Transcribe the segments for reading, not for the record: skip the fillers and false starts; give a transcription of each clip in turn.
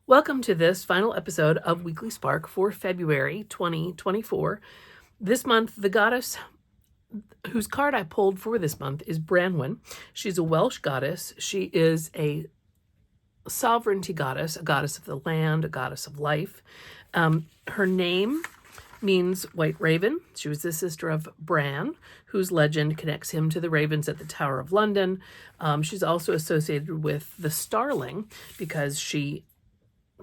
Welcome to this final episode of Weekly Spark for February 2024. This month, the goddess whose card I pulled for this month is Branwen. She's a Welsh goddess. She is a sovereignty goddess, a goddess of the land, a goddess of life. Her name means white raven. She was the sister of Bran, whose legend connects him to the ravens at the Tower of London. She's also associated with the starling because she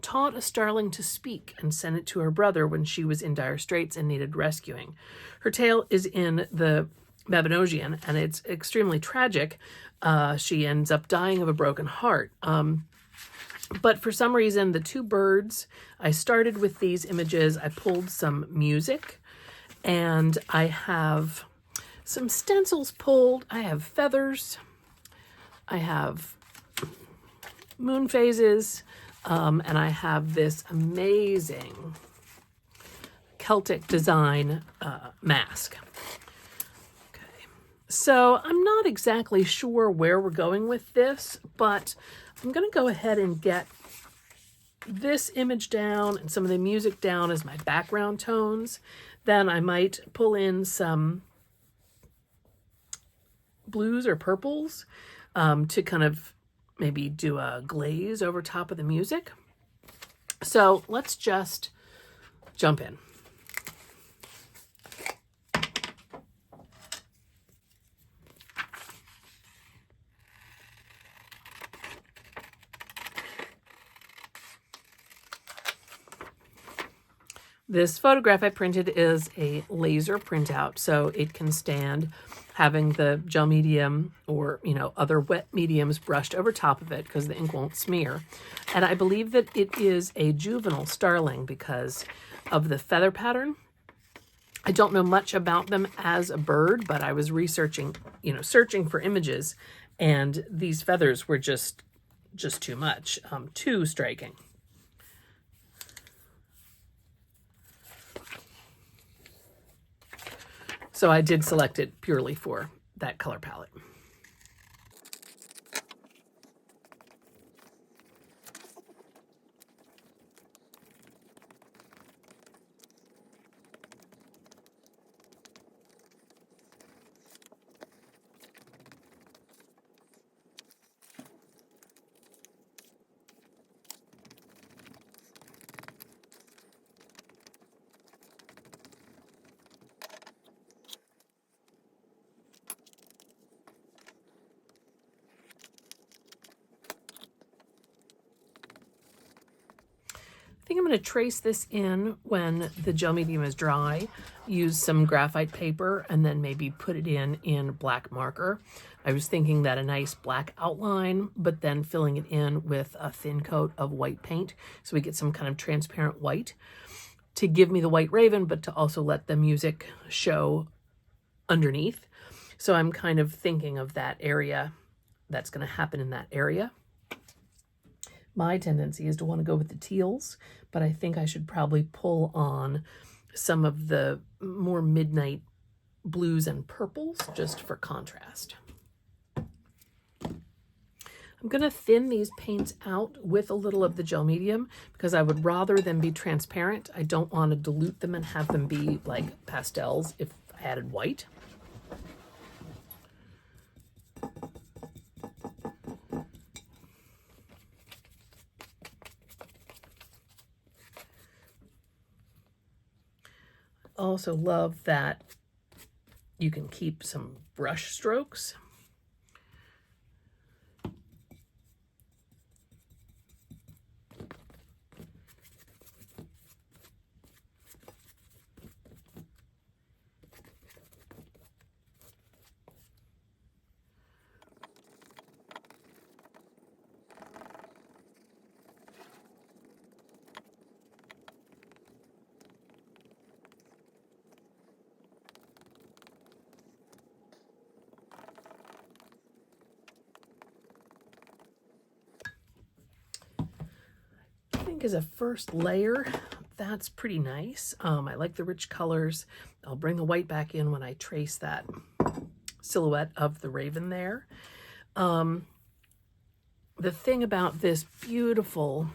taught a starling to speak and sent it to her brother when she was in dire straits and needed rescuing. Her tale is in the Mabinogion, and it's extremely tragic. She ends up dying of a broken heart. But for some reason, the two birds, I started with these images. I pulled some music, and I have some stencils pulled. I have feathers. I have moon phases. And I have this amazing Celtic design mask. Okay, so I'm not exactly sure where we're going with this, but I'm going to go ahead and get this image down and some of the music down as my background tones. Then I might pull in some blues or purples to kind of maybe do a glaze over top of the music. So let's just jump in. This photograph I printed is a laser printout, so it can stand having the gel medium or, other wet mediums brushed over top of it because the ink won't smear. And I believe that it is a juvenile starling because of the feather pattern. I don't know much about them as a bird, but I was researching, searching for images, and these feathers were just too much, too striking. So I did select it purely for that color palette. I think I'm going to trace this in when the gel medium is dry, use some graphite paper, and then maybe put it in black marker. I was thinking that a nice black outline, but then filling it in with a thin coat of white paint so we get some kind of transparent white to give me the white raven, but to also let the music show underneath. So I'm kind of thinking of that area, that's going to happen in that area. My tendency is to want to go with the teals, but I think I should probably pull on some of the more midnight blues and purples just for contrast. I'm going to thin these paints out with a little of the gel medium because I would rather them be transparent. I don't want to dilute them and have them be like pastels if I added white. Also love that you can keep some brush strokes. I think as a first layer, that's pretty nice. I like the rich colors. I'll bring the white back in when I trace that silhouette of the raven there. The thing about this beautiful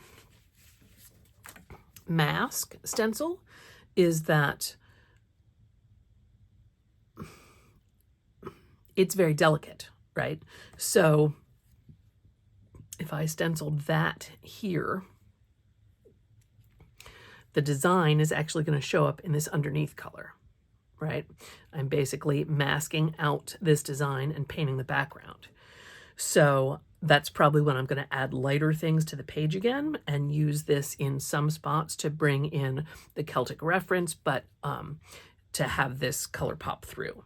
mask stencil is that it's very delicate, right? So if I stenciled that here, the design is actually going to show up in this underneath color, right? I'm basically masking out this design and painting the background. So that's probably when I'm going to add lighter things to the page again and use this in some spots to bring in the Celtic reference, but to have this color pop through.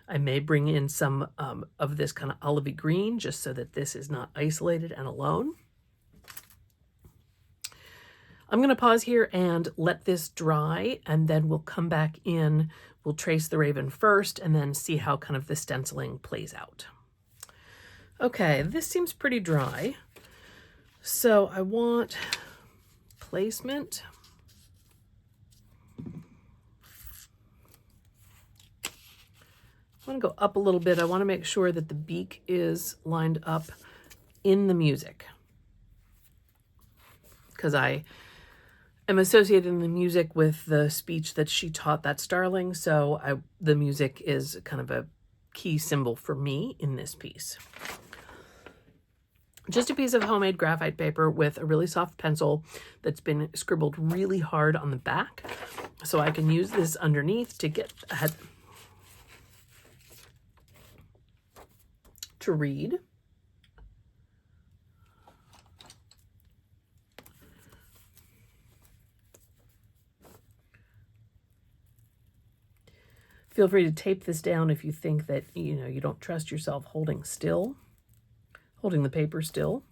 I may bring in some of this kind of olivey green just so that this is not isolated and alone. I'm going to pause here and let this dry, and then we'll come back in. We'll trace the raven first and then see how kind of the stenciling plays out. Okay, this seems pretty dry. So I want placement. I want to go up a little bit. I want to make sure that the beak is lined up in the music, because I am associating the music with the speech that she taught that starling. So the music is kind of a key symbol for me in this piece. Just a piece of homemade graphite paper with a really soft pencil that's been scribbled really hard on the back. So I can use this underneath to get ahead to read. Feel free to tape this down if you think that, you don't trust yourself holding the paper still.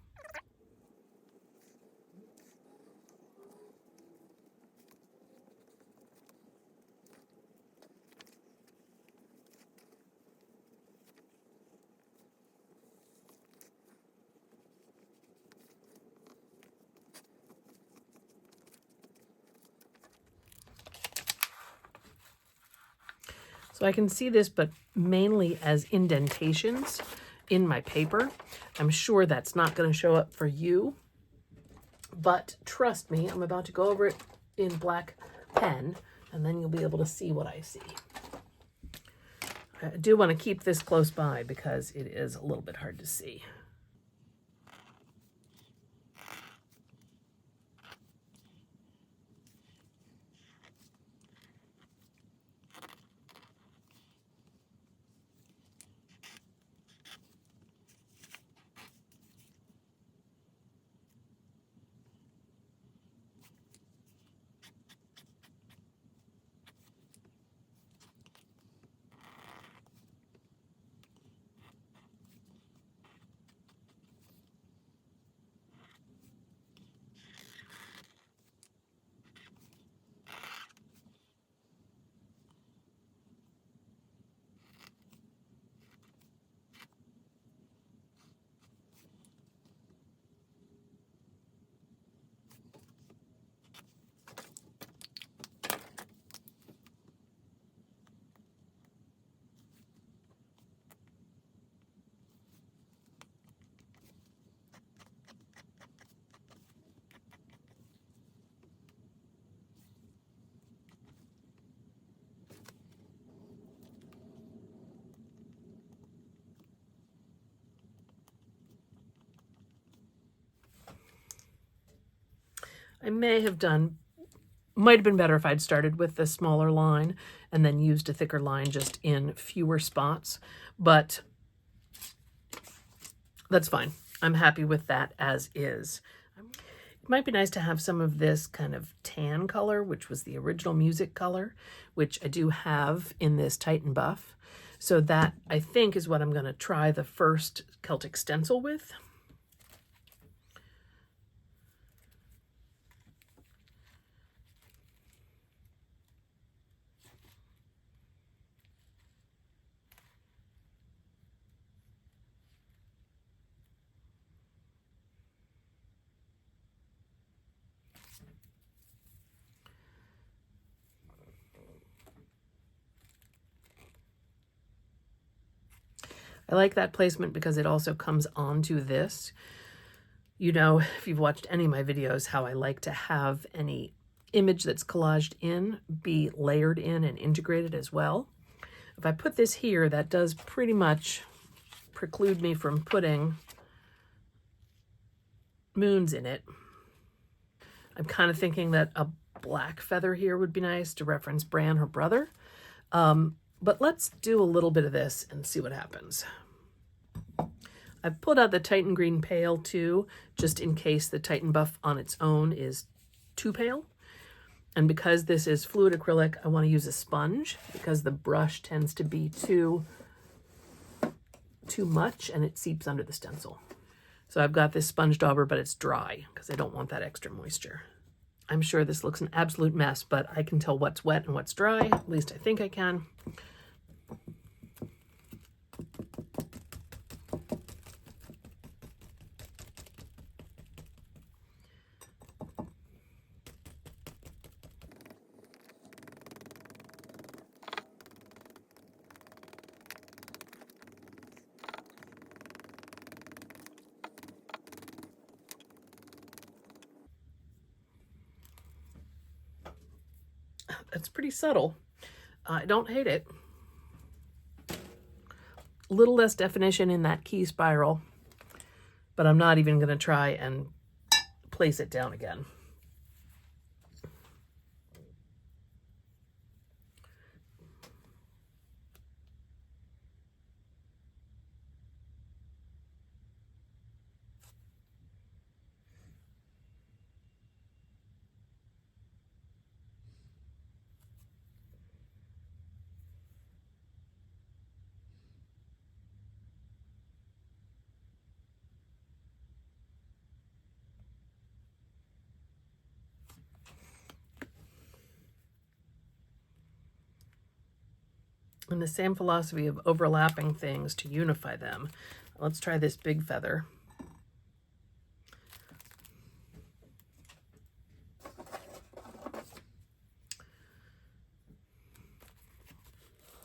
So I can see this, but mainly as indentations in my paper. I'm sure that's not going to show up for you, but trust me, I'm about to go over it in black pen, and then you'll be able to see what I see. I do want to keep this close by because it is a little bit hard to see. Might have been better if I'd started with the smaller line and then used a thicker line just in fewer spots, but that's fine. I'm happy with that as is. It might be nice to have some of this kind of tan color, which was the original music color, which I do have in this Titan Buff. So that, I think, is what I'm going to try the first Celtic stencil with. I like that placement because it also comes onto this. If you've watched any of my videos, how I like to have any image that's collaged in be layered in and integrated as well. If I put this here, that does pretty much preclude me from putting moons in it. I'm kind of thinking that a black feather here would be nice to reference Bran, her brother. But let's do a little bit of this and see what happens. I've pulled out the Titan Green Pale too, just in case the Titan Buff on its own is too pale. And because this is fluid acrylic, I want to use a sponge because the brush tends to be too much and it seeps under the stencil. So I've got this sponge dauber, but it's dry because I don't want that extra moisture. I'm sure this looks an absolute mess, but I can tell what's wet and what's dry. At least I think I can. It's pretty subtle. I don't hate it. A little less definition in that key spiral, but I'm not even going to try and place it down again. And the same philosophy of overlapping things to unify them. Let's try this big feather.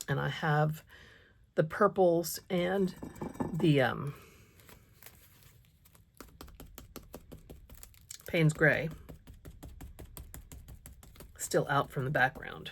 And I have the purples and the Payne's Gray still out from the background.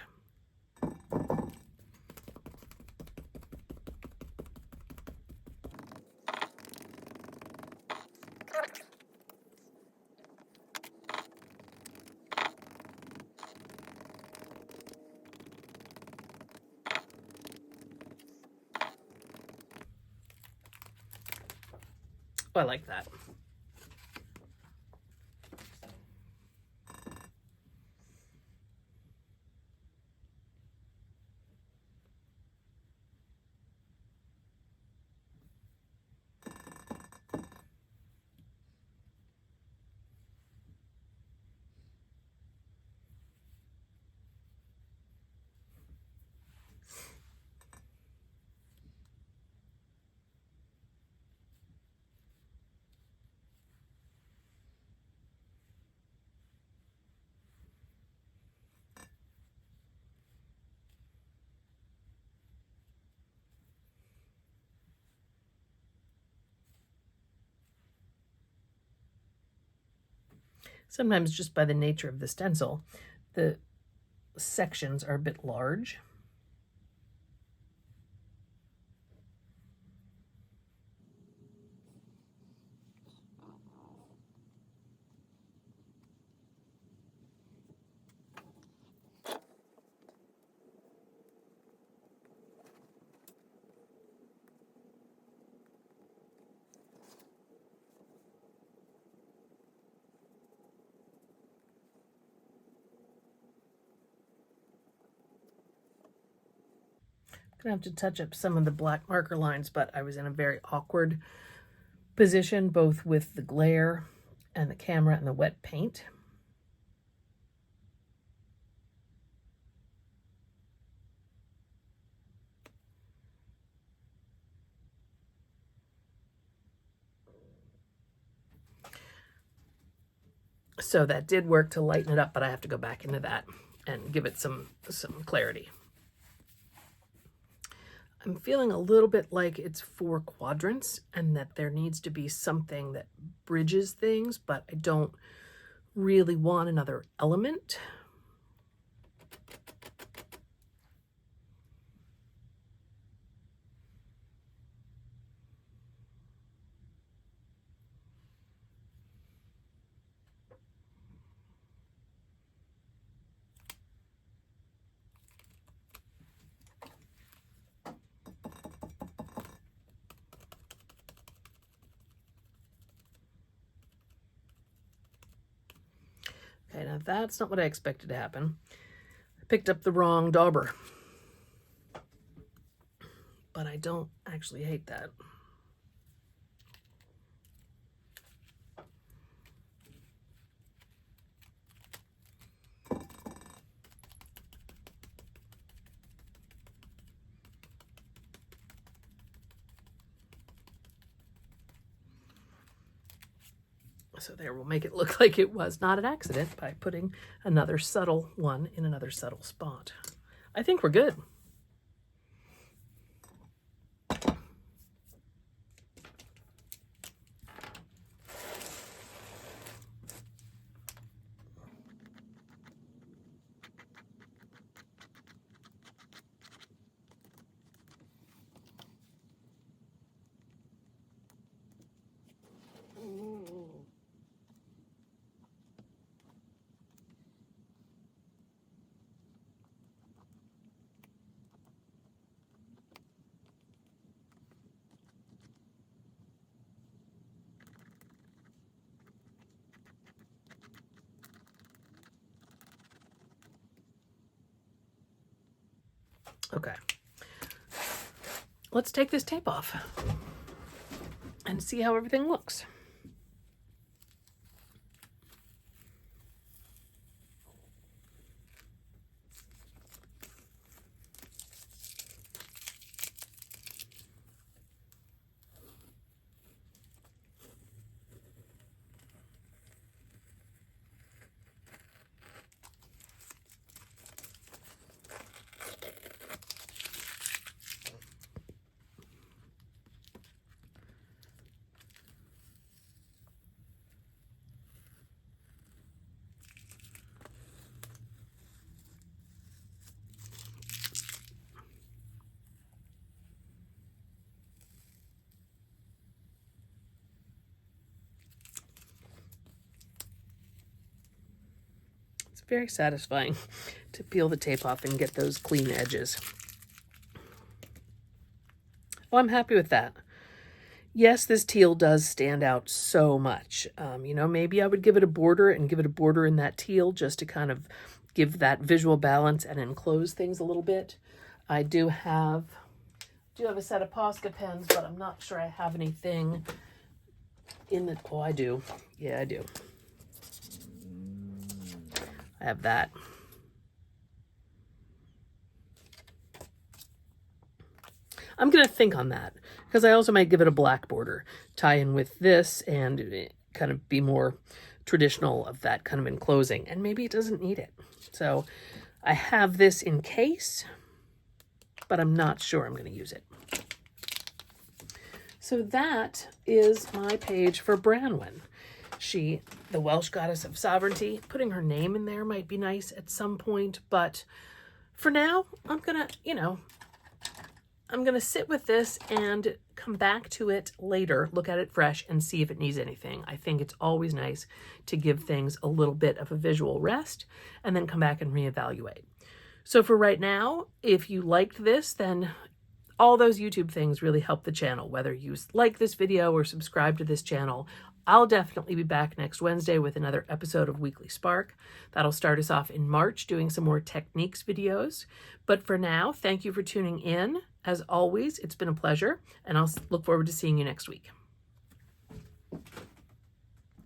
I like that. Sometimes just by the nature of the stencil, the sections are a bit large. Gonna have to touch up some of the black marker lines, but I was in a very awkward position, both with the glare and the camera and the wet paint. So that did work to lighten it up, but I have to go back into that and give it some clarity. I'm feeling a little bit like it's 4 quadrants and that there needs to be something that bridges things, but I don't really want another element. Okay, now that's not what I expected to happen. I picked up the wrong dauber. But I don't actually hate that. So there, we'll make it look like it was not an accident by putting another subtle one in another subtle spot. I think we're good. Okay, let's take this tape off and see how everything looks. Very satisfying to peel the tape off and get those clean edges. Oh, I'm happy with that. Yes, this teal does stand out so much. You know, maybe I would give it a border and give it a border in that teal just to kind of give that visual balance and enclose things a little bit. I do have a set of POSCA pens, but I'm not sure I have anything in the, oh, I do. Yeah, I do. I have that. I'm going to think on that because I also might give it a black border, tie in with this and kind of be more traditional of that kind of enclosing. And maybe it doesn't need it. So I have this in case, but I'm not sure I'm going to use it. So that is my page for Branwen. She, the Welsh goddess of sovereignty. Putting her name in there might be nice at some point, but for now, I'm gonna sit with this and come back to it later, look at it fresh and see if it needs anything. I think it's always nice to give things a little bit of a visual rest and then come back and reevaluate. So for right now, if you liked this, then all those YouTube things really help the channel, whether you like this video or subscribe to this channel. I'll definitely be back next Wednesday with another episode of Weekly Spark. That'll start us off in March doing some more techniques videos. But for now, thank you for tuning in. As always, it's been a pleasure, and I'll look forward to seeing you next week.